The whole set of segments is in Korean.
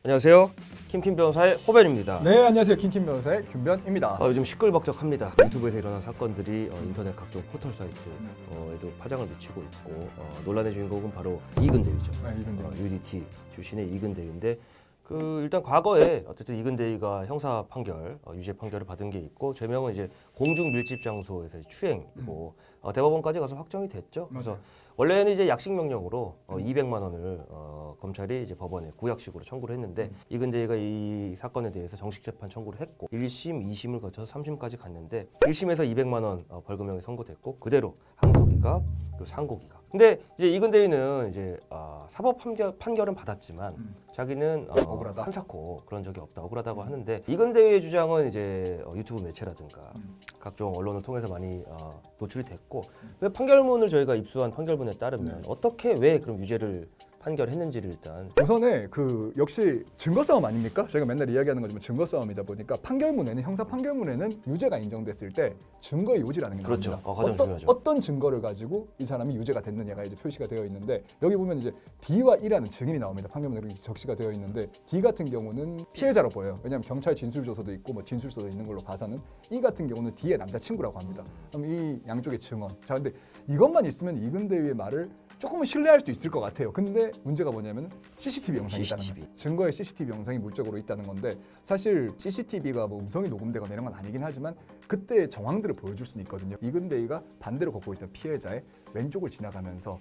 안녕하세요. 킴킴 변호사의 호변입니다. 네, 안녕하세요. 킴킴 변호사의 김변입니다. 요즘 시끌벅적합니다. 유튜브에서 일어난 사건들이 인터넷 각종 포털 사이트에도 파장을 미치고 있고 논란의 주인공은 바로 이근대위죠. 이근대위. UDT 출신의 이근대위인데 일단 과거에 어쨌든 이근대위가 형사 판결, 유죄 판결을 받은 게 있고 죄명은 이제 공중 밀집 장소에서 추행이고 대법원까지 가서 확정이 됐죠. 그래서 원래는 이제 약식 명령으로 200만 원을 검찰이 이제 법원에 구약식으로 청구를 했는데 이근대위가 이 사건에 대해서 정식 재판 청구를 했고 1심, 2심을 거쳐서 3심까지 갔는데 1심에서 200만 원 벌금형이 선고됐고 그대로 항소기각 그리고 상고기각. 근데 이제 이근대위는 이제 사법 판결은 받았지만 자기는 억울하다. 한사코 그런 적이 없다, 억울하다고 하는데 이근대위의 주장은 이제 유튜브 매체라든가 각종 언론을 통해서 많이 노출이 됐고 왜 판결문을 저희가 입수한 판결문에 따르면 어떻게 왜 그럼 유죄를 판결했는지를 일단 우선에 역시 증거 싸움 아닙니까? 저희가 맨날 이야기하는 거지만 증거 싸움이다 보니까 판결문에는 형사 판결문에는 유죄가 인정됐을 때 증거의 요지라는 게 그렇죠. 나옵니다. 가장 중요하죠. 어떤 증거를 가지고 이 사람이 유죄가 됐느냐가 이제 표시가 되어 있는데 여기 보면 이제 D와 E라는 증인이 나옵니다. 판결문에 이렇게 적시가 되어 있는데 D 같은 경우는 피해자로 보여요. 왜냐하면 경찰 진술조서도 있고 뭐 진술서도 있는 걸로 봐서는 E 같은 경우는 D의 남자친구라고 합니다. 그럼 이 양쪽의 증언. 자, 근데 이것만 있으면 이근대위의 말을 조금은 신뢰할 수 있을 것 같아요. 근데 문제가 뭐냐면 CCTV 영상이 있다는 거예요. 증거에 CCTV 영상이 물적으로 있다는 건데 사실 CCTV가 뭐 음성이 녹음되거나 이런 건 아니긴 하지만 그때의 정황들을 보여줄 수는 있거든요. 이근대위가 반대로 걷고 있던 피해자의 왼쪽을 지나가면서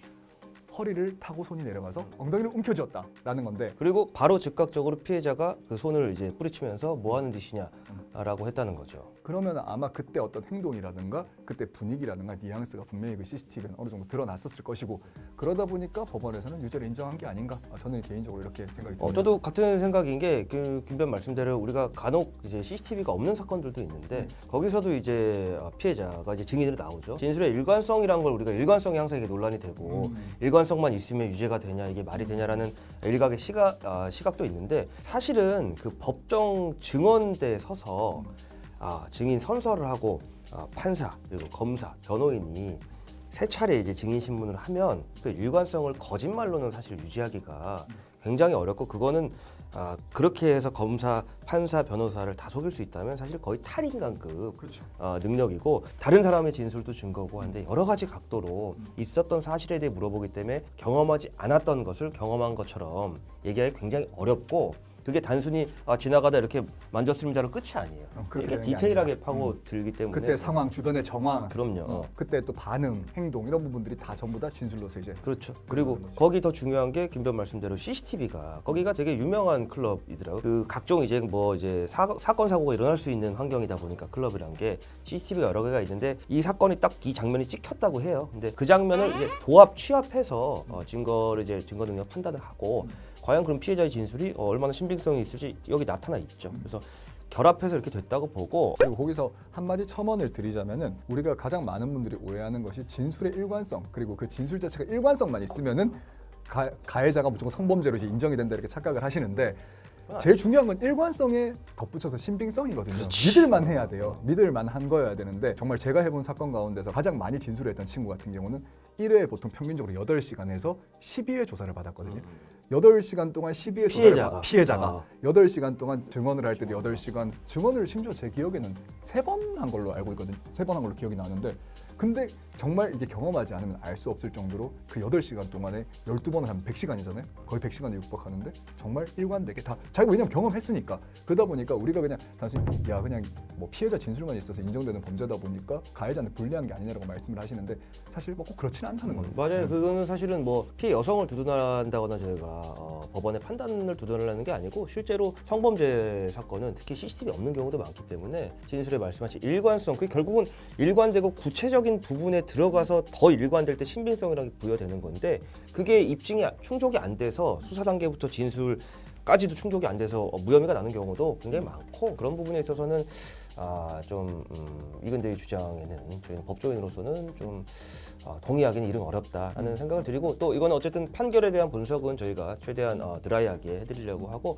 허리를 타고 손이 내려가서 엉덩이를 움켜쥐었다라는 건데 그리고 바로 즉각적으로 피해자가 그 손을 이제 뿌리치면서 뭐 하는 짓이냐라고 했다는 거죠. 그러면 아마 그때 어떤 행동이라든가 그때 분위기라든가 뉘앙스가 분명히 그 CCTV는 어느 정도 드러났었을 것이고 그러다 보니까 법원에서는 유죄를 인정한 게 아닌가 저는 개인적으로 이렇게 생각이 듭니다. 저도 같은 생각인 게 김변 말씀대로 우리가 간혹 이제 CCTV가 없는 사건들도 있는데 거기서도 이제 피해자가 이제 증인으로 나오죠. 진술의 일관성이란 걸 우리가 일관성이 항상 이게 논란이 되고 일관성만 있으면 유죄가 되냐 이게 말이 되냐라는 일각의 시각도 있는데 사실은 그 법정 증언대에 서서 증인 선서를 하고 판사 그리고 검사, 변호인이 세 차례 이제 증인 신문을 하면 그 일관성을 거짓말로는 사실 유지하기가 굉장히 어렵고 그거는 그렇게 해서 검사, 판사, 변호사를 다 속일 수 있다면 사실 거의 탈인간급 그렇죠. 능력이고 다른 사람의 진술도 증거고 한데 여러 가지 각도로 있었던 사실에 대해 물어보기 때문에 경험하지 않았던 것을 경험한 것처럼 얘기하기 굉장히 어렵고 그게 단순히 지나가다 이렇게 만졌습니다로 끝이 아니에요. 이렇게 디테일하게 파고들기 때문에 그때 상황, 주변의 정황, 그럼요. 그때 또 반응, 행동 이런 부분들이 다 전부 다 진술로서 이제 그렇죠. 그리고 거기 더 중요한 게 김변 말씀대로 CCTV가 거기가 되게 유명한 클럽이더라고요. 그 각종 이제 뭐 이제 사건 사고가 일어날 수 있는 환경이다 보니까 클럽이란 게 CCTV가 여러 개가 있는데 이 사건이 딱 이 장면이 찍혔다고 해요. 근데 그 장면을 이제 도합 취합해서 증거를 이제 증거 능력 판단을 하고 과연 그럼 피해자의 진술이 얼마나 신빙성이 있을지 여기 나타나 있죠. 그래서 결합해서 이렇게 됐다고 보고 그리고 거기서 한마디 첨언을 드리자면은 우리가 가장 많은 분들이 오해하는 것이 진술의 일관성 그리고 그 진술 자체가 일관성만 있으면은 가해자가 무조건 성범죄로 이제 인정이 된다 이렇게 착각을 하시는데 제일 중요한 건 일관성에 덧붙여서 신빙성이거든요. 그렇지. 믿을만 해야 돼요. 믿을만 한 거여야 되는데 정말 제가 해본 사건 가운데서 가장 많이 진술했던 친구 같은 경우는 1회에 보통 평균적으로 8시간에서 12회 조사를 받았거든요. 8시간 동안 12회 피해자가 8시간 동안 증언을 할 때도 8시간 증언을 심지어 제 기억에는 3번 한 걸로 알고 있거든요. 3번 한 걸로 기억이 나는데 근데 정말 이게 경험하지 않으면 알 수 없을 정도로 그 8시간 동안에 12번을 하면 100시간이잖아요. 거의 100시간에 육박하는데 정말 일관되게 다 자기가 왜냐면 경험했으니까 그러다 보니까 우리가 그냥 단순히 그냥 뭐 피해자 진술만 있어서 인정되는 범죄다 보니까 가해자한테 불리한 게 아니냐라고 말씀을 하시는데 사실 뭐 꼭 그렇지는 않다는 거예요. 맞아요. 그거는 사실은 뭐 피해 여성을 두둔한다거나 저희가 법원의 판단을 두둔하는 게 아니고 실제로 성범죄 사건은 특히 CCTV 없는 경우도 많기 때문에 진술에 말씀하신 일관성 그게 결국은 일관되고 구체적인 부분에 들어가서 더 일관될 때 신빙성이라는 게 부여되는 건데 그게 입증이 충족이 안 돼서 수사 단계부터 진술까지도 충족이 안 돼서 무혐의가 나는 경우도 굉장히 많고 그런 부분에 있어서는 좀 이근대의 주장에는 저희는 법조인으로서는 좀 동의하기는 이른 어렵다라는 생각을 드리고 또 이거는 어쨌든 판결에 대한 분석은 저희가 최대한 드라이하게 해드리려고 하고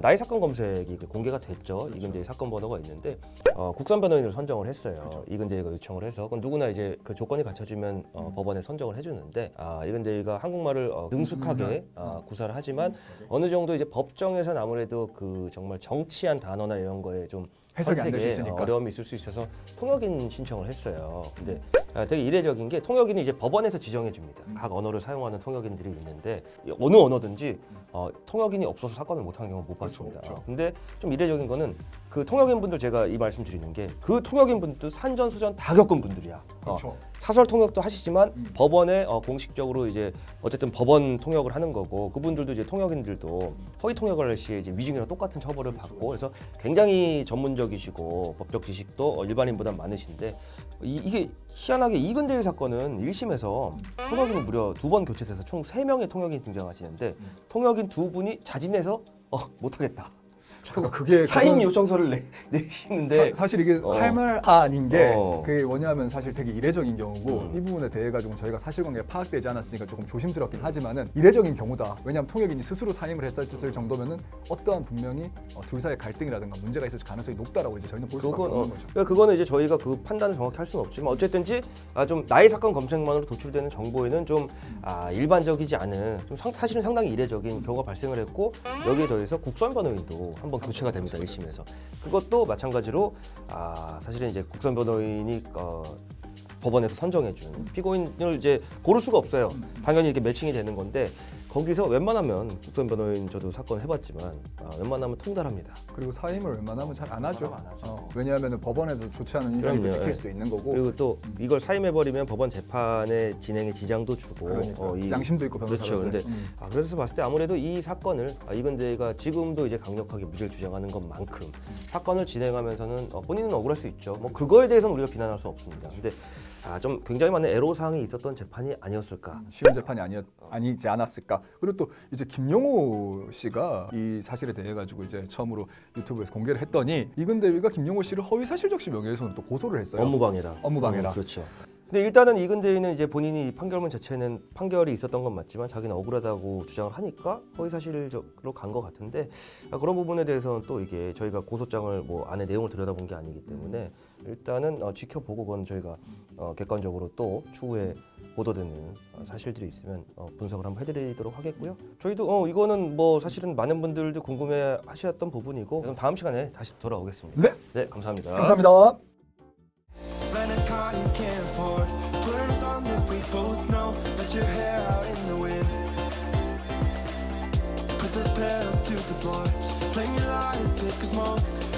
나의 사건 검색이 공개가 됐죠. 그렇죠. 이근대의 사건 번호가 있는데 국선 변호인을 선정을 했어요. 그렇죠. 이근대가 요청을 해서 그건 누구나 이제 그 조건이 갖춰지면 법원에 선정을 해주는데 이근대가 한국말을 능숙하게 구사를 하지만 어느 정도 이제 법정에서는 아무래도 그 정말 정치한 단어나 이런 거에 좀 해석이 안 될 수 선택에 있으니까 어려움이 있을 수 있어서 통역인 신청을 했어요. 근데 되게 이례적인 게 통역인이 이제 법원에서 지정해 줍니다. 각 언어를 사용하는 통역인들이 있는데 어느 언어든지 통역인이 없어서 사건을 못하는 경우는 못 봤습니다. 그렇죠. 근데 좀 이례적인 거는 그 통역인분들 제가 이 말씀 드리는 게 그 통역인분들도 산전수전 다 겪은 분들이야. 그렇죠. 사설 통역도 하시지만 법원에 공식적으로 이제 어쨌든 법원 통역을 하는 거고 그분들도 이제 통역인들도 허위 통역을 할 시에 이제 위증이랑 똑같은 처벌을 받고 그래서 굉장히 전문적이시고 법적 지식도 일반인보다 많으신데 이게 희한하게 이근대의 사건은 1심에서 통역인이 무려 2번 교체돼서 총 3명의 통역인이 등장하시는데 통역인 2분이 자진해서 못하겠다. 그러니까 그게 사임 요청서를 내시는데 사실 이게 할 말 아닌 게 어. 그게 뭐냐면 사실 되게 이례적인 경우고 이 부분에 대해 가지고 저희가 사실관계가 파악되지 않았으니까 조금 조심스럽긴 하지만은 이례적인 경우다. 왜냐하면 통역인이 스스로 사임을 했을 정도면은 어떠한 분명히 둘 사이의 갈등이라든가 문제가 있을 가능성이 높다라고 이제 저희는 볼 수밖에 없는 거죠. 그러니까 그거는 이제 저희가 그 판단을 정확히 할 수는 없지만 어쨌든지 좀 나의 사건 검색만으로 도출되는 정보에는 좀 일반적이지 않은 좀 사실은 상당히 이례적인 경우가 발생을 했고 여기에 더해서 국선 변호인도 한번 교체가 됩니다. 1심에서 그것도 마찬가지로 사실은 이제 국선 변호인이 법원에서 선정해준 피고인을 이제 고를 수가 없어요. 당연히 이렇게 매칭이 되는 건데 거기서 웬만하면 국선 변호인 저도 사건 해봤지만 웬만하면 통달합니다. 그리고 사임을 웬만하면 잘 안 하죠. 왜냐하면 법원에도 좋지 않은 인상이 또 찍힐 수도 있는 거고 그리고 또 이걸 사임해버리면 법원 재판의 진행에 지장도 주고 그러니까. 양심도 있고 변호사로서. 그렇죠. 근데 그래서 봤을 때 아무래도 이 사건을 이근대가 지금도 이제 강력하게 무죄를 주장하는 것만큼 사건을 진행하면서는 본인은 억울할 수 있죠. 뭐 그거에 대해서는 우리가 비난할 수 없습니다. 근데 좀 굉장히 많은 애로사항이 있었던 재판이 아니었을까. 쉬운 재판이 아니지 않았을까. 그리고 또 이제 김용호 씨가 이 사실에 대해 가지고 이제 처음으로 유튜브에서 공개를 했더니 이근대위가 김용호 씨를 허위사실적시 명예훼손으로 또 고소를 했어요. 업무방해라. 그렇죠. 근데 일단은 이근대위는 이제 본인이 판결문 자체는 판결이 있었던 건 맞지만 자기는 억울하다고 주장을 하니까 허위사실적으로 간 것 같은데 그런 부분에 대해서는 또 이게 저희가 고소장을 뭐 안에 내용을 들여다본 게 아니기 때문에 일단은 지켜보고 그건 저희가 객관적으로 또 추후에 보도되는 사실들이 있으면 분석을 한번 해드리도록 하겠고요. 저희도 이거는 뭐 사실은 많은 분들도 궁금해하셨던 부분이고 그럼 다음 시간에 다시 돌아오겠습니다. 네, 감사합니다. 감사합니다.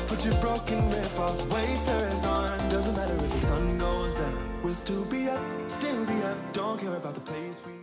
Put your broken rib off, wafers on. Doesn't matter if the sun goes down. We'll still be up, still be up. Don't care about the place we